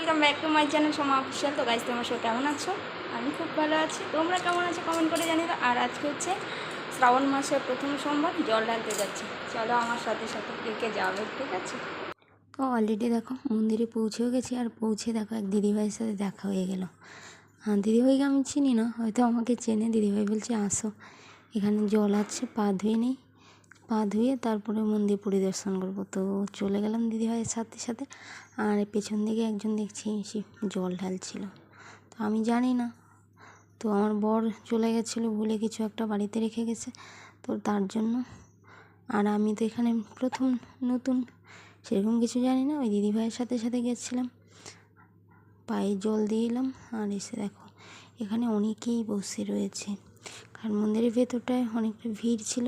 Welcome back to my channel Soma official. তো guys তোমরা সব কেমন আছো? আমি খুব ভালো আছি। তোমরা কেমন আছো কমেন্ট করে জানিয়ে দাও। আর আজকে হচ্ছে শ্রাবণ মাসের প্রথম সোমবার, জল ঢালতে যাচ্ছি। চলো আমার সাথে সাথে কে কে যাবে, ঠিক আছে? তো অলরেডি দেখো মন্দিরে পৌঁছেও গেছি, আর পৌঁছে দেখো এক দিদিভাইয়ের সাথে দেখা হয়ে গেল। হ্যাঁ, দিদিভাইকে আমি চিনি না, হয়তো আমাকে চেনে। দিদিভাই বলছে আসো, এখানে জল আছে, পা ধুয়ে নেই, পা ধুয়ে তারপরে মন্দির পরিদর্শন করবো। তো চলে গেলাম দিদিভাইয়ের সাথে সাথে। আর পেছন দিকে একজন দেখছি জল ঢালছিল, তো আমি জানি না। তো আমার বর চলে গেছিলো, ভুলে কিছু একটা বাড়িতে রেখে গেছে, তো তার জন্য। আর আমি তো এখানে প্রথম নতুন, সেরকম কিছু জানি না। ওই দিদিভাইয়ের সাথে সাথে গেছিলাম, পায়ে জল দিয়ে এলাম। আর এসে দেখো এখানে অনেকেই বসে রয়েছে, কারণ মন্দিরের ভেতরটায় অনেকটা ভিড় ছিল,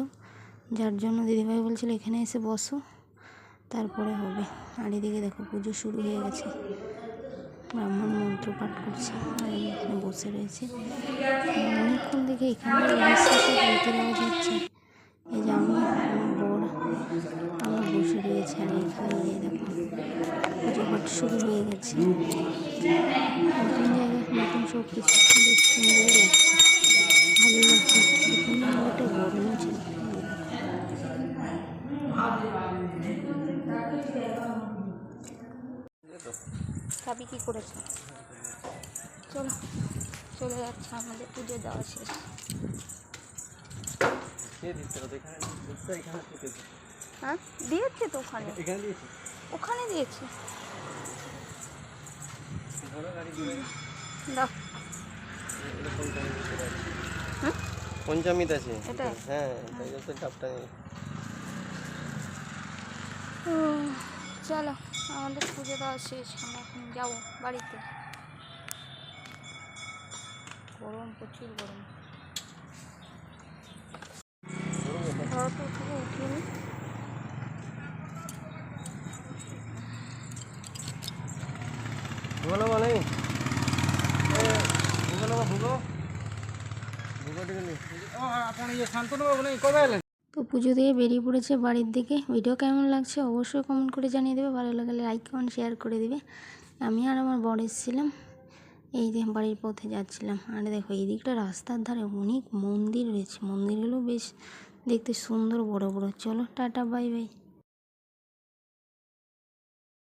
যার জন্য দিদিভাই বলছিল এখানে এসে বসো, তারপরে হবে। আর এদিকে দেখো পুজো শুরু হয়ে গেছে, ব্রাহ্মণ মন্ত্র পাঠ করছে, আর এখানে বসে রয়েছে অনেকক্ষণ থেকে। এখানে নিঃশ্বাসের রীতির আওয়াজ হচ্ছে। এই যে আমি, আমার বর, আমরা বসে রয়েছে। আর এখানে দেখো পুজো পাঠ শুরু হয়ে গেছে। নতুন জায়গা, নতুন সব কিছু, বেশ সুন্দরই লাগছে, ভালো লাগছে। প্রথম মন্দিরটা গরমও ছিল। খাবি কি করেছে? চলো, চলে যাচ্ছে, আমাদের পুজো দেওয়া শেষ। হ্যাঁ দিয়েছে তো, ওখানে ওখানে দিয়েছে। দাও। পঞ্চামিত আছে, এটা হ্যাঁ, চাপটা নেই। চলো, আমাদের পুজো দেওয়া শেষ, আমরা এখন যাবো বাড়িতে। গরম, প্রচুর গরম। ঘর তো থেকে উঠিনি। তো পুজো দিয়ে বেরিয়ে পড়েছে বাড়ির দিকে। ভিডিও কেমন লাগছে অবশ্যই কমেন্ট করে জানিয়ে দেবে, ভালো লাগলে লাইক কমেন্ট শেয়ার করে দিবে। আমি আর আমার বর এসেছিলাম, এই যে বাড়ির পথে যাচ্ছিলাম। আর দেখো এই দিকটা রাস্তার ধারে অনেক মন্দির রয়েছে, মন্দিরগুলো বেশ দেখতে সুন্দর, বড় বড়। চলো টাটা, বাই বাই।